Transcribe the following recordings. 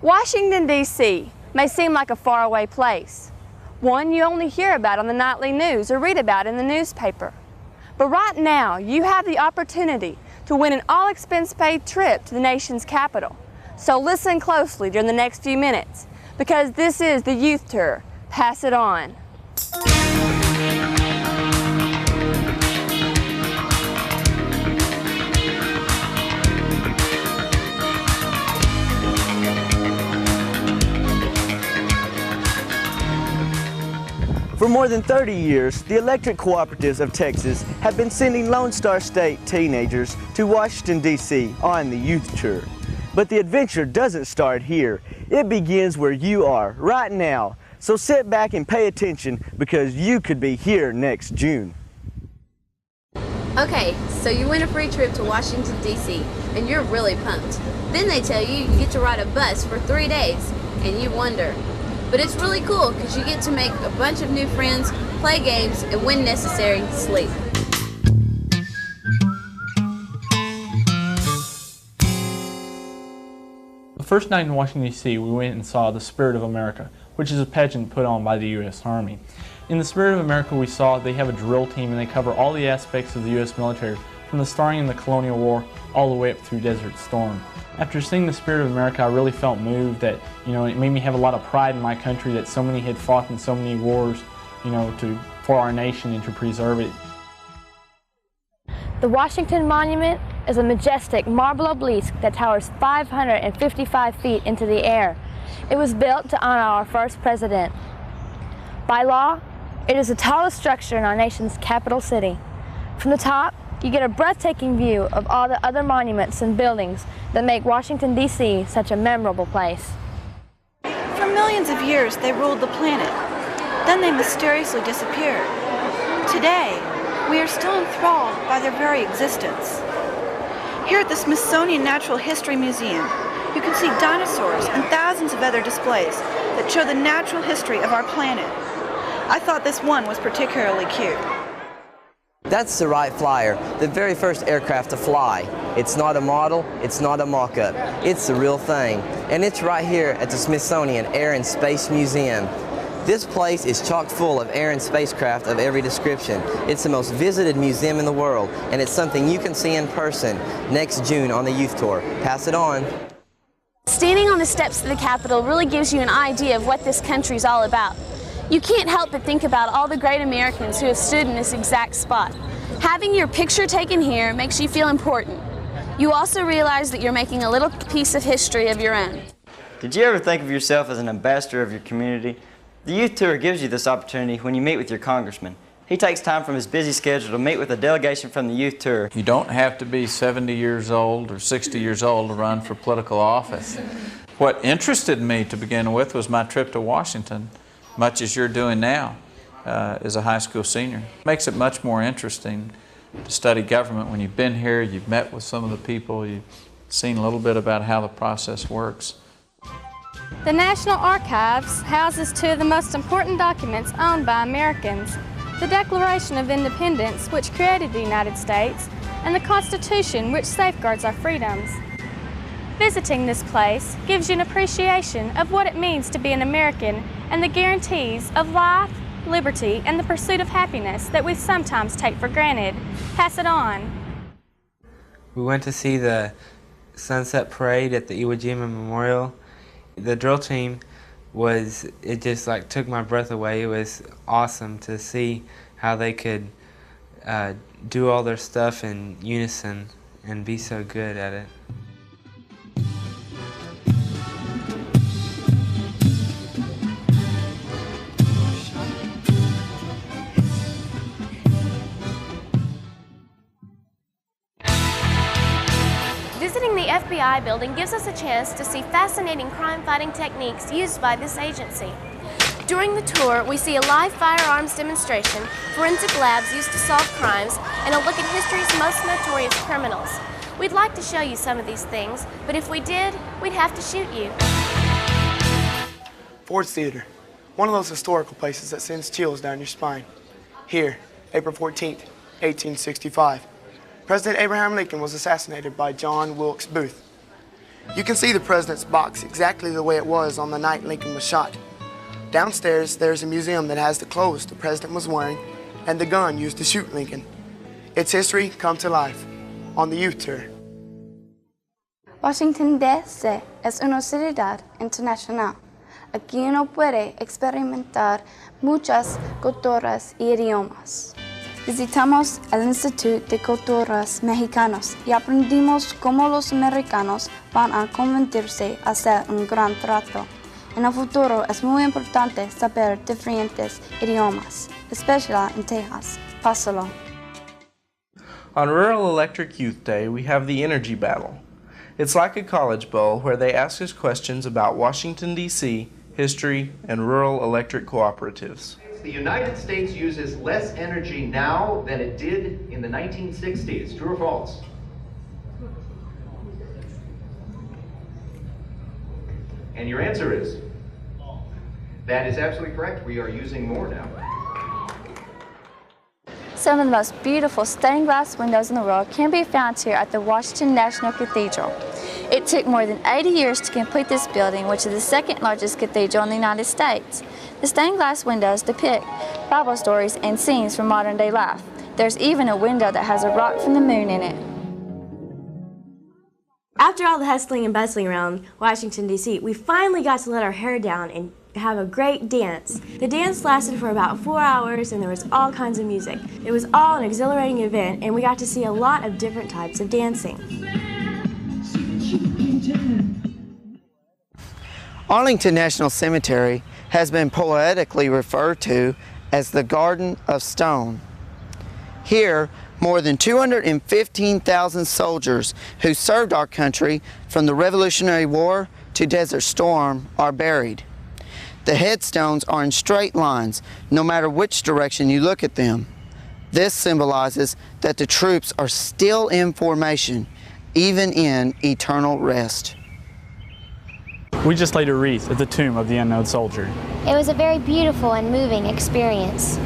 Washington, D.C. may seem like a faraway place, one you only hear about on the nightly news or read about in the newspaper. But right now, you have the opportunity to win an all-expense-paid trip to the nation's capital. So listen closely during the next few minutes, because this is the Youth Tour. Pass it on. For more than 30 years, the electric cooperatives of Texas have been sending Lone Star State teenagers to Washington, D.C. on the Youth Tour. But the adventure doesn't start here. It begins where you are, right now. So sit back and pay attention, because you could be here next June. Okay, so you win a free trip to Washington, D.C., and you're really pumped. Then they tell you you get to ride a bus for 3 days, and you wonder. But it's really cool because you get to make a bunch of new friends, play games, and when necessary, sleep. The first night in Washington, D.C., we went and saw the Spirit of America, which is a pageant put on by the U.S. Army. In the Spirit of America, we saw they have a drill team and they cover all the aspects of the U.S. military, from the starting in the Colonial War all the way up through Desert Storm. After seeing the Spirit of America, I really felt moved that, it made me have a lot of pride in my country that so many had fought in so many wars, for our nation and to preserve it. The Washington Monument is a majestic marble obelisk that towers 555 feet into the air. It was built to honor our first president. By law, it is the tallest structure in our nation's capital city. From the top, you get a breathtaking view of all the other monuments and buildings that make Washington, D.C. such a memorable place. For millions of years, they ruled the planet. Then they mysteriously disappeared. Today, we are still enthralled by their very existence. Here at the Smithsonian Natural History Museum, you can see dinosaurs and thousands of other displays that show the natural history of our planet. I thought this one was particularly cute. That's the Wright Flyer, the very first aircraft to fly. It's not a model, it's not a mock-up, it's the real thing. And it's right here at the Smithsonian Air and Space Museum. This place is chock full of air and spacecraft of every description. It's the most visited museum in the world, and it's something you can see in person next June on the Youth Tour. Pass it on. Standing on the steps of the Capitol really gives you an idea of what this country's all about. You can't help but think about all the great Americans who have stood in this exact spot. Having your picture taken here makes you feel important. You also realize that you're making a little piece of history of your own. Did you ever think of yourself as an ambassador of your community? The Youth Tour gives you this opportunity when you meet with your congressman. He takes time from his busy schedule to meet with a delegation from the Youth Tour. You don't have to be 70 years old or 60 years old to run for political office. What interested me to begin with was my trip to Washington, much as you're doing now as a high school senior. It makes it much more interesting to study government when you've been here, you've met with some of the people, you've seen a little bit about how the process works. The National Archives houses two of the most important documents owned by Americans: the Declaration of Independence, which created the United States, and the Constitution, which safeguards our freedoms. Visiting this place gives you an appreciation of what it means to be an American and the guarantees of life, liberty, and the pursuit of happiness that we sometimes take for granted. Pass it on. We went to see the sunset parade at the Jefferson Memorial. The drill team it just took my breath away. It was awesome to see how they could do all their stuff in unison and be so good at it. Visiting the FBI building gives us a chance to see fascinating crime-fighting techniques used by this agency. During the tour, we see a live firearms demonstration, forensic labs used to solve crimes, and a look at history's most notorious criminals. We'd like to show you some of these things, but if we did, we'd have to shoot you. Ford's Theater, one of those historical places that sends chills down your spine. Here, April 14th, 1865. President Abraham Lincoln was assassinated by John Wilkes Booth. You can see the president's box exactly the way it was on the night Lincoln was shot. Downstairs, there's a museum that has the clothes the president was wearing and the gun used to shoot Lincoln. It's history come to life on the Youth Tour. Washington, D.C. es una ciudad internacional. Aquí uno puede experimentar muchas culturas y idiomas. Visitamos el Instituto de Culturas Mexicanos y aprendimos cómo los americanos van a convertirse a hacer un gran trato. En el futuro es muy importante saber diferentes idiomas, especialmente en Texas. Pásalo. On Rural Electric Youth Day, we have the Energy Battle. It's like a college bowl where they ask us questions about Washington, D.C., history, and rural electric cooperatives. The United States uses less energy now than it did in the 1960s. True or false? And your answer is? That is absolutely correct. We are using more now. Some of the most beautiful stained glass windows in the world can be found here at the Washington National Cathedral. It took more than 80 years to complete this building, which is the second largest cathedral in the United States. The stained glass windows depict Bible stories and scenes from modern day life. There's even a window that has a rock from the moon in it. After all the hustling and bustling around Washington, D.C., we finally got to let our hair down and have a great dance. The dance lasted for about 4 hours and there was all kinds of music. It was all an exhilarating event and we got to see a lot of different types of dancing. Arlington National Cemetery has been poetically referred to as the Garden of Stone. Here, more than 215,000 soldiers who served our country from the Revolutionary War to Desert Storm are buried. The headstones are in straight lines, no matter which direction you look at them. This symbolizes that the troops are still in formation, even in eternal rest. We just laid a wreath at the tomb of the unknown soldier. It was a very beautiful and moving experience.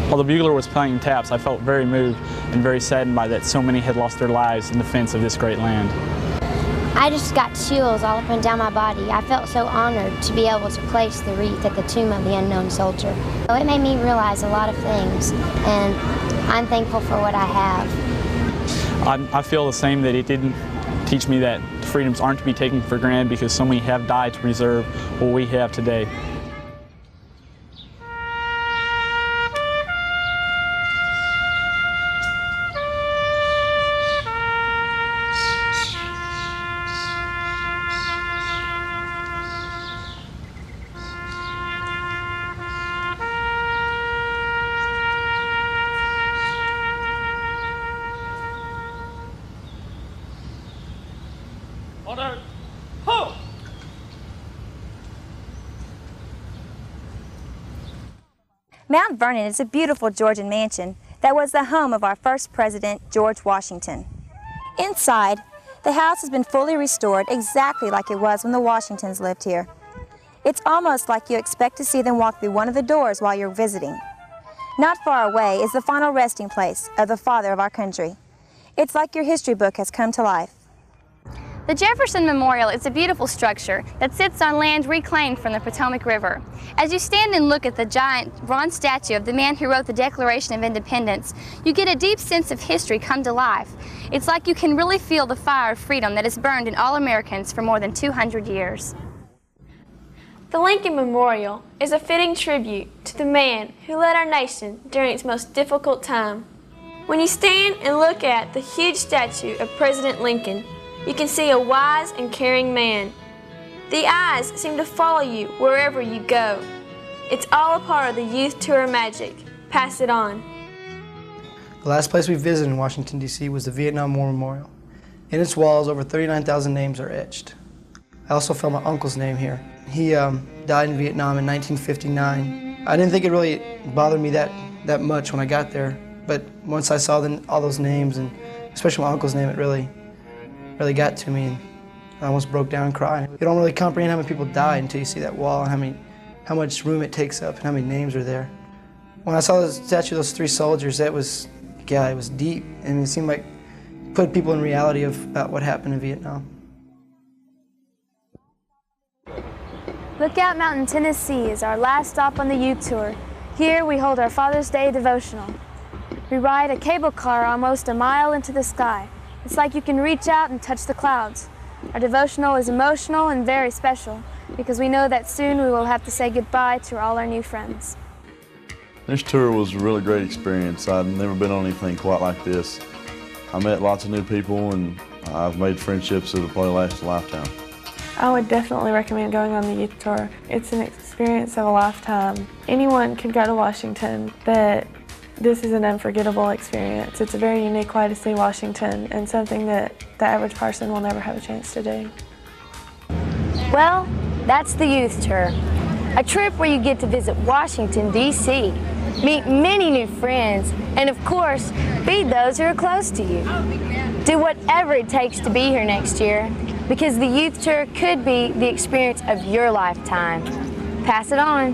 While the bugler was playing taps, I felt very moved and very saddened by that so many had lost their lives in defense of this great land. I just got chills all up and down my body. I felt so honored to be able to place the wreath at the tomb of the unknown soldier. So it made me realize a lot of things, and I'm thankful for what I have. I feel the same, that it didn't teach me that freedoms aren't to be taken for granted because so many have died to preserve what we have today. Order! Ho! Mount Vernon is a beautiful Georgian mansion that was the home of our first president, George Washington. Inside, the house has been fully restored exactly like it was when the Washingtons lived here. It's almost like you expect to see them walk through one of the doors while you're visiting. Not far away is the final resting place of the father of our country. It's like your history book has come to life. The Jefferson Memorial is a beautiful structure that sits on land reclaimed from the Potomac River. As you stand and look at the giant bronze statue of the man who wrote the Declaration of Independence, you get a deep sense of history come to life. It's like you can really feel the fire of freedom that has burned in all Americans for more than 200 years. The Lincoln Memorial is a fitting tribute to the man who led our nation during its most difficult time. When you stand and look at the huge statue of President Lincoln, you can see a wise and caring man. The eyes seem to follow you wherever you go. It's all a part of the Youth Tour magic. Pass it on. The last place we visited in Washington, D.C. was the Vietnam War Memorial. In its walls, over 39,000 names are etched. I also found my uncle's name here. He died in Vietnam in 1959. I didn't think it really bothered me that much when I got there, but once I saw all those names, and especially my uncle's name, it really got to me, and I almost broke down crying. You don't really comprehend how many people died until you see that wall and how much room it takes up and how many names are there. When I saw the statue of those three soldiers, it was deep, and it seemed like it put people in reality about what happened in Vietnam. Lookout Mountain, Tennessee is our last stop on the youth tour. Here we hold our Father's Day devotional. We ride a cable car almost a mile into the sky. It's like you can reach out and touch the clouds. Our devotional is emotional and very special because we know that soon we will have to say goodbye to all our new friends. This tour was a really great experience. I'd never been on anything quite like this. I met lots of new people and I've made friendships that will probably last a lifetime. I would definitely recommend going on the youth tour. It's an experience of a lifetime. Anyone could go to Washington, but this is an unforgettable experience. It's a very unique way to see Washington and something that the average person will never have a chance to do. Well, that's the youth tour. A trip where you get to visit Washington, D.C., meet many new friends, and of course, feed those who are close to you. Do whatever it takes to be here next year, because the youth tour could be the experience of your lifetime. Pass it on.